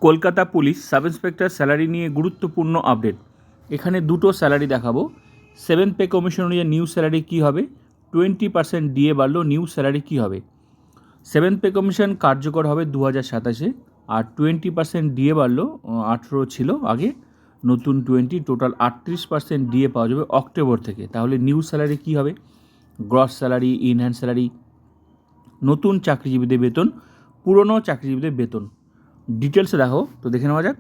Kolkata police sub inspector salary নিয়ে গুরুত্বপূর্ণ update. এখানে দুটো স্যালারি দেখাবো। 7th পে কমিশন অনুযায়ী নিউ স্যালারি কী হবে, 20% ডিএ বাড়লো, নিউ স্যালারি কী হবে। 7th পে কমিশন কার্যকর হবে 2027-এ, আর 20% ডিএ বাড়লো, 18 ছিল আগে, নতুন 20, টোটাল 38% ডিএ পাওয়া যাবে অক্টোবর থেকে। তাহলে নিউ স্যালারি কী হবে, গ্রস স্যালারি, ইনহ্যান্ড স্যালারি, নতুন চাকরিজীবীদের বেতন, পুরনো চাকরিজীবীদের বেতন, ডিটেলসে দেখো। তো দেখে নেওয়া যাক।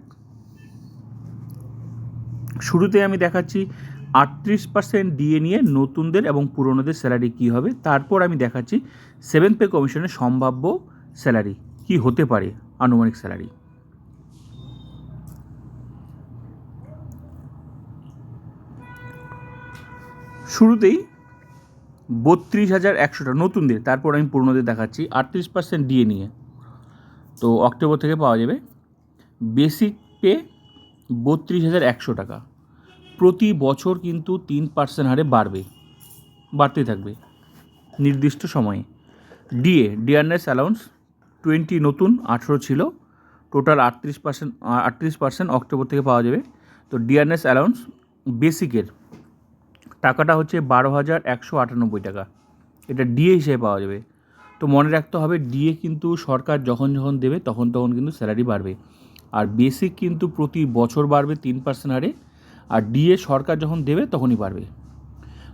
শুরুতে আমি দেখাচ্ছি 38% ডিএ নিয়ে নতুনদের এবং পুরনোদের স্যালারি কী হবে। তারপর আমি দেখাচ্ছি 7th পে কমিশনের সম্ভাব্য স্যালারি কী হতে পারে, আনুমানিক স্যালারি। শুরুতেই 32,100 নতুনদের, তারপর আমি পুরনোদের দেখাচ্ছি 38% ডিএ নিয়ে। তো অক্টোবর থেকে পাওয়া যাবে। বেসিক পে 32,100 টাকা, প্রতি বছর কিন্তু 3% হারে বাড়তে থাকবে নির্দিষ্ট সময়ে। ডিএ, ডিয়ারনেস অ্যালাউন্স 20 নতুন, 18 ছিল, টোটাল 38% অক্টোবর থেকে পাওয়া যাবে। তো ডিয়ারনেস অ্যালাউন্স বেসিকের টাকাটা হচ্ছে 12,198 টাকা, এটা ডিএ হিসেবে পাওয়া যাবে। তো মনে রাখতে হবে, ডিএ কিন্তু সরকার যখন যখন দেবে তখন তখন কিন্তু স্যালারি বাড়বে, আর বেসিক কিন্তু প্রতি বছর বাড়বে 3% হারে, আর ডিএ সরকার যখন দেবে তখনই বাড়বে।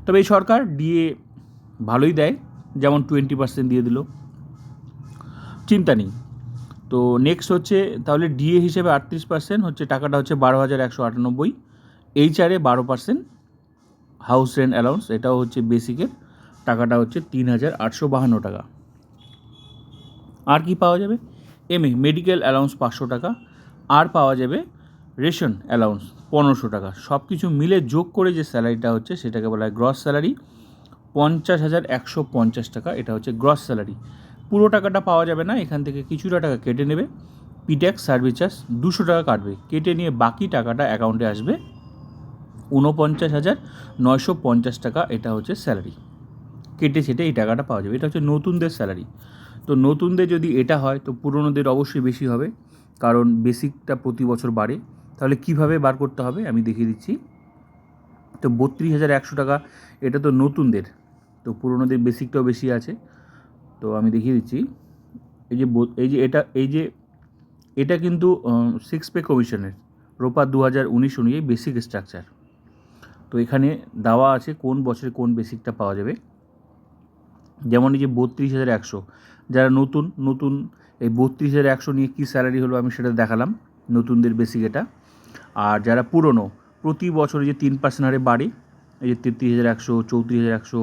তবে এই সরকার ডিএ ভালোই দেয়, যেমন 20% দিয়ে দিল, চিন্তা নেই। তো নেক্সট হচ্ছে, তাহলে ডিএ হিসেবে 38% হচ্ছে, টাকাটা হচ্ছে 12,198। এইচআরে 12%, হাউস রেন্ট অ্যালাউন্স এটাও হচ্ছে বেসিকের, টাকাটা হচ্ছে 3,852 টাকা। আর কি পাওয়া যাবে, মেডিকেল অ্যালাউন্স 500 টাকা, আর পাওয়া যাবে রেশন অ্যালাউন্স 1500 টাকা। সব কিছু মিলে যোগ করে যে স্যালারিটা হচ্ছে সেটাকে বলা হয় গ্রস স্যালারি, 50,150 টাকা, এটা হচ্ছে গ্রস স্যালারি। পুরো টাকাটা পাওয়া যাবে না, এখান থেকে কিছুটা টাকা কেটে নেবে, পিট্যাক্স সার্ভিস চার্জ 200 টাকা কাটবে, কেটে নিয়ে বাকি টাকাটা অ্যাকাউন্টে আসবে 49,950 টাকা। এটা হচ্ছে স্যালারি, কেটে ছেটে এই টাকাটা পাওয়া যাবে। এটা হচ্ছে নতুনদের স্যালারি। তো নতুনদের যদি এটা হয় তো পুরনোদের অবশ্যই বেশি হবে, কারণ বেসিকটা প্রতি বছর বাড়ে। তাহলে কিভাবে বার করতে হবে আমি দেখিয়ে দিচ্ছি। তো 32,100 টাকা, এটা তো নতুনদের, তো পুরনোদের বেসিকটাও বেশি আছে। তো আমি দেখিয়ে দিচ্ছি, এটা কিন্তু 6th পে কমিশনের রোপা 2019 অনুযায়ী বেসিক স্ট্রাকচার। তো এখানে দেওয়া আছে কোন বছরে কোন বেসিকটা পাওয়া যাবে। যেমন এই যে 32,100, যারা নতুন এই 32,100 নিয়ে কী স্যালারি হলো আমি সেটা দেখালাম, নতুনদের বেসিক এটা। আর যারা পুরনো, প্রতি বছরে যে 3% হারে বাড়ে, এই যে 33,100, 34,100,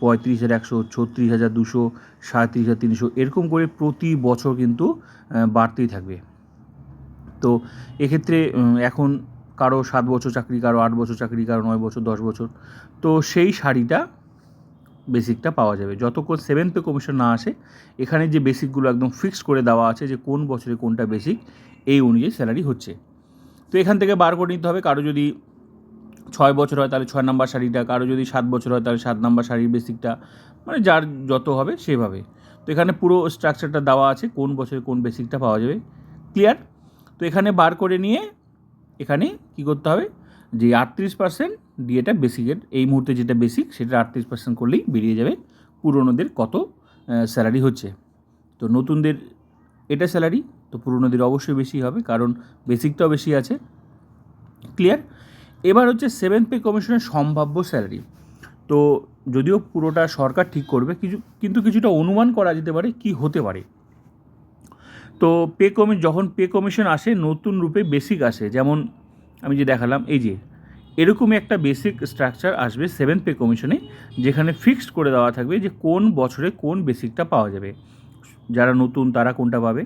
35,100, 36,200, 37,300, এরকম করে প্রতি বছর কিন্তু বাড়তেই থাকবে। তো এক্ষেত্রে এখন কারো 7 বছর চাকরি, কারো 8 বছর চাকরি, কারো 9 বছর, 10 বছর, তো সেই শাড়িটা বেসিকটা পাওয়া যাবে যতক্ষণ 7th পে কমিশন না আসে। এখানে যে বেসিকগুলো একদম ফিক্সড করে দেওয়া আছে যে কোন বছরে কোনটা বেসিক, এই অনুযায়ী স্যালারি হচ্ছে। তো এখান থেকে বার করে নিতে হবে, কারো যদি 6 বছর হয় তাহলে 6 নাম্বার শাড়িটা, কারো যদি 7 বছর হয় তাহলে 7 নাম্বার শাড়ির বেসিকটা, মানে যার যত হবে সেভাবে। তো এখানে পুরো স্ট্রাকচারটা দেওয়া আছে কোন বছরে কোন বেসিকটা পাওয়া যাবে, ক্লিয়ার। তো এখানে বার করে নিয়ে এখানে কী করতে হবে, যে 38% ডিএটা বেসিকের, এই মুহূর্তে যেটা বেসিক সেটা 38% করলেই বেরিয়ে যাবে পুরনোদের কত স্যালারি হচ্ছে। তো নতুনদের এটা স্যালারি, তো পুরনোদের অবশ্যই বেশি হবে কারণ বেসিকটাও বেশি আছে, ক্লিয়ার। এবার হচ্ছে 7th পে কমিশনের সম্ভাব্য স্যালারি। তো যদিও পুরোটা সরকার ঠিক করবে, কিন্তু কিছুটা অনুমান করা যেতে পারে কি হতে পারে। তো যখন পে কমিশন আসে নতুন রূপে বেসিক আসে, যেমন আমি যে দেখালাম, এই যে এরকমই একটা বেসিক স্ট্রাকচার আসবে 7th পে কমিশনে, যেখানে ফিক্সড করে দেওয়া থাকবে যে কোন বছরে কোন বেসিকটা পাওয়া যাবে, যারা নতুন তারা কোনটা পাবে।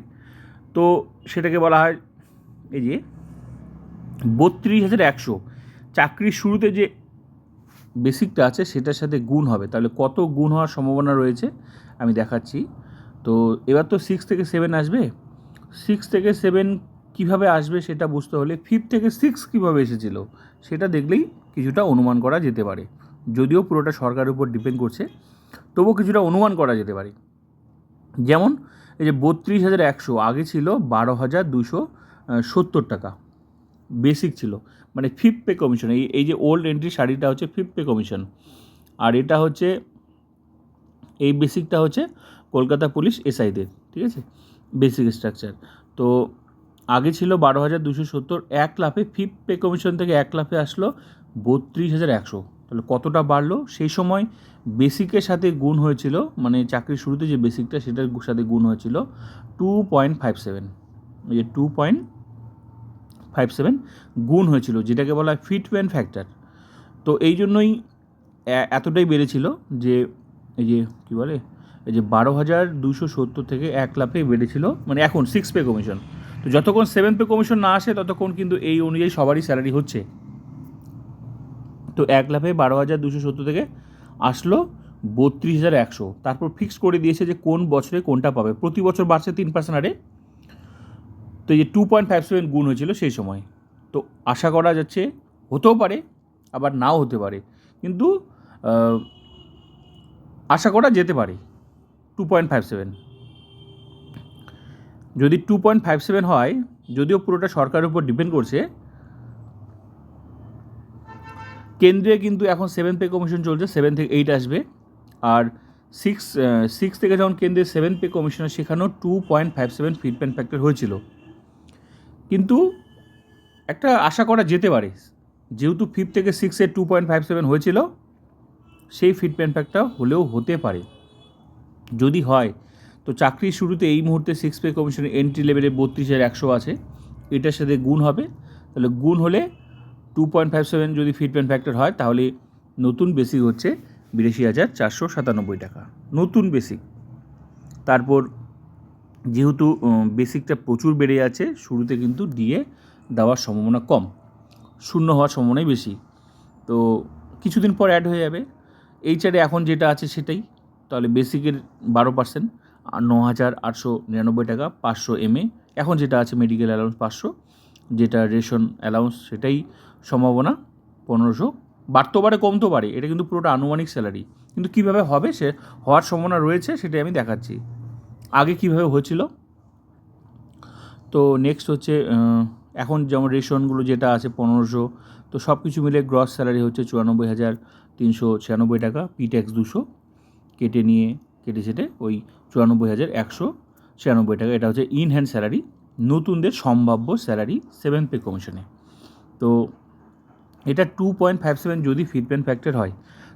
তো সেটাকে বলা হয় এই যে 32,100, চাকরির শুরুতে যে বেসিকটা আছে সেটার সাথে গুণ হবে। তাহলে কত গুণ হওয়ার সম্ভাবনা রয়েছে আমি দেখাচ্ছি। তো এবার তো 6 থেকে 7 আসবে, 6 থেকে 7 কীভাবে আসবে সেটা বুঝতে হলে 5 থেকে 6 কীভাবে এসেছিল সেটা দেখলেই কিছুটা অনুমান করা যেতে পারে। যদিও পুরোটা সরকারের উপর ডিপেন্ড করছে, তবুও কিছুটা অনুমান করা যেতে পারে। যেমন এই যে 32,100 আগে ছিল 12,200 70 টাকা বেসিক ছিল, মানে 5th পে কমিশন। এই যে ওল্ড এন্ট্রি শাড়িটা হচ্ছে 5th পে কমিশন, আর এটা হচ্ছে এই বেসিকটা হচ্ছে কলকাতা পুলিশ এসআইদের, ঠিক আছে, বেসিক স্ট্রাকচার। তো আগে ছিল 12,270, 1 লাফে 5th পে কমিশন থেকে 1 লাফে আসলো 32,100। তাহলে কতটা বাড়লো? সেই সময় বেসিকের সাথে গুণ হয়েছিল, মানে চাকরির শুরুতে যে বেসিকটা সেটার সাথে গুণ হয়েছিল 2.57, এই যে 2.57 গুণ হয়েছিল, যেটাকে বলা হয় ফিটমেন্ট ফ্যাক্টর। তো এই জন্যই এতটাই বেড়েছিল যে এই যে কী বলে, এই যে 12,270 থেকে 1 লাফে বেড়েছিল, মানে এখন 6 পে কমিশন। তো যতক্ষণ 7 পে কমিশন না আসে ততক্ষণ কিন্তু এই অনুযায়ী সবারই স্যালারি হচ্ছে। তো 1 লাফে 12,270 থেকে আসলো 32,100। তারপর ফিক্স করে দিয়েছে যে কোন বছরে কোনটা পাবে, প্রতি বছর বাড়ছে 3% হারে। তো এই যে 2.57 গুণ হয়েছিল সেই সময়। তো আশা করা যাচ্ছে হতেও পারে, আবার নাও হতে পারে, কিন্তু আশা করা যেতে পারে 2.57। যদি 2.57 হয়, যদিও পুরোটা সরকারের উপর ডিপেন্ড করছে, কেন্দ্রে কিন্তু এখন 7 পে কমিশন চলছে, 7 থেকে 8 আসবে। আর 6 থেকে যখন কেন্দ্রে 7 পে কমিশন, সেখানেও 2.57 ফিটমেন্ট ফ্যাক্টর হয়েছিল। কিন্তু একটা আশা করা যেতে পারে, যেহেতু 5 থেকে 6-এ 2.57 হয়েছিল, সেই ফিটমেন্ট ফ্যাক্টর হলেও হতে পারে। যদি হয় তো চাকরির শুরুতে এই মুহূর্তে 6 পে কমিশনের এন্ট্রি লেভেলে 32,100 আছে, এটার সাথে গুণ হবে। তাহলে গুণ হলে 2.57 যদি ফিটমেন্ট ফ্যাক্টর হয়, তাহলে নতুন বেসিক হচ্ছে 82,497 টাকা, নতুন বেসিক। তারপর যেহেতু বেসিকটা প্রচুর বেড়ে যাচ্ছে, শুরুতে কিন্তু ডিএ দেওয়ার সম্ভাবনা কম, শূন্য হওয়ার সম্ভাবনাই বেশি। তো কিছুদিন পর অ্যাড হয়ে যাবে। এইচআরে এখন যেটা আছে সেটাই, তাহলে বেসিকের 12%, আর 9,899 টাকা, 500 MA। এখন যেটা আছে মেডিকেল অ্যালাউন্স 500, যেটা রেশন অ্যালাউন্স সেটাই সম্ভাবনা 1,500। বাড়তেও পারে, কমতেও পারে, এটা কিন্তু পুরোটা আনুমানিক স্যালারি। কিন্তু কীভাবে হবে, সে হওয়ার সম্ভাবনা রয়েছে, সেটাই আমি দেখাচ্ছি আগে কীভাবে হয়েছিল। তো নেক্সট হচ্ছে এখন যেমন রেশনগুলো যেটা আছে 1,500, তো সব কিছু মিলে গ্রস স্যালারি হচ্ছে 94,396 টাকা, পিট্যাক্স 200 কেটে সেটে ওই 94,196 টাকা। এটা হচ্ছে ইন হ্যান্ড স্যালারি, নতুনদের সম্ভাব্য স্যালারি 7 পে কমিশনে। তো এটা 2.57 যদি ফিটমেন্ট ফ্যাক্টর হয়,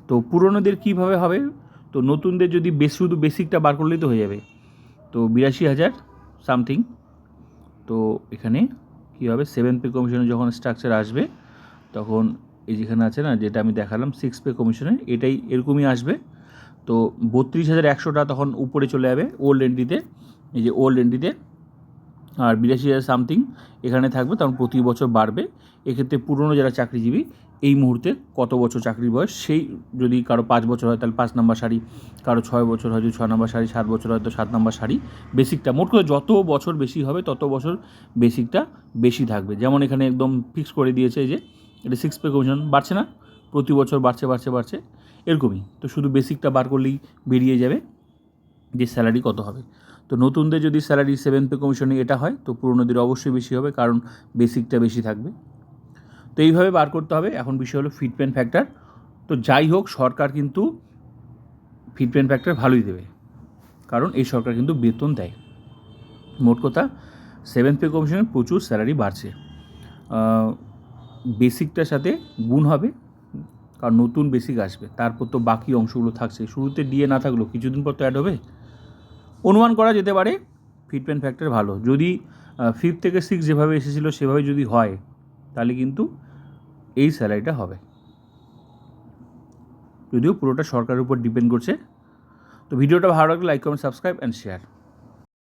তো পুরনোদের কীভাবে হবে? তো নতুনদের যদি শুধু বেসিকটা বার করলেই তো হয়ে যাবে, তো 82,000 সামথিং। তো এখানে কী হবে, 7 পে কমিশনে যখন স্ট্রাকচার আসবে, তখন এই যেখানে আছে না, যেটা আমি দেখালাম 6 পে কমিশনে, এটাই এরকমই আসবে। তো 32,100টা তখন উপরে চলে যাবে ওল্ড এন্ট্রিতে, এই যে ওল্ড এন্ট্রিতে, আর 82,000 সামথিং এখানে থাকবে, তখন প্রতি বছর বাড়বে। এক্ষেত্রে পুরনো যারা চাকরিজীবী, এই মুহূর্তে কত বছর চাকরির বয়স, সেই যদি কারো 5 বছর হয় তাহলে 5 নম্বর সারি, কারো 6 বছর হয় যদি 6 নম্বর সারি, 7 বছর হয় তো 7 নম্বর সারি বেসিকটা। মোট করে যত বছর বেশি হবে তত বছর বেসিকটা বেশি থাকবে। যেমন এখানে একদম ফিক্স করে দিয়েছে যে এটা 6 পে কমিশন, বাড়ছে না, প্রতি বছর বাড়ছে এরকমই। তো শুধু বেসিকটা বার করলেই বেরিয়ে যাবে যে স্যালারি কত হবে। তো নতুনদের যদি স্যালারি 7 পে কমিশনে এটা হয়, তো পুরনোদের অবশ্যই বেশি হবে, কারণ বেসিকটা বেশি থাকবে। তো এইভাবে বার করতে হবে। এখন বিষয় হলো ফিটমেন্ট ফ্যাক্টর। তো যাই হোক, সরকার কিন্তু ফিটমেন্ট ফ্যাক্টর ভালোই দেবে, কারণ এই সরকার কিন্তু বেতন দেয়। মোট কথা 7 পে কমিশনে প্রচুর স্যালারি বাড়ছে, বেসিকটার সাথে গুণ হবে, কারণ নতুন বেসিক আসবে, তারপর তো বাকি অংশগুলো থাকছে। শুরুতে ডিএ না থাকলেও কিছুদিন পর তো অ্যাড হবে। অনুমান করা যেতে পারে ফিটমেন্ট ফ্যাক্টর ভালো, যদি 5 থেকে 6 যেভাবে এসেছিলো সেভাবে যদি হয়, তাহলে কিন্তু এই স্যালারিটা হবে, যদিও পুরোটা সরকারের উপর ডিপেন্ড করছে। তো ভিডিওটা ভালো লাগলে like, comment, subscribe and share.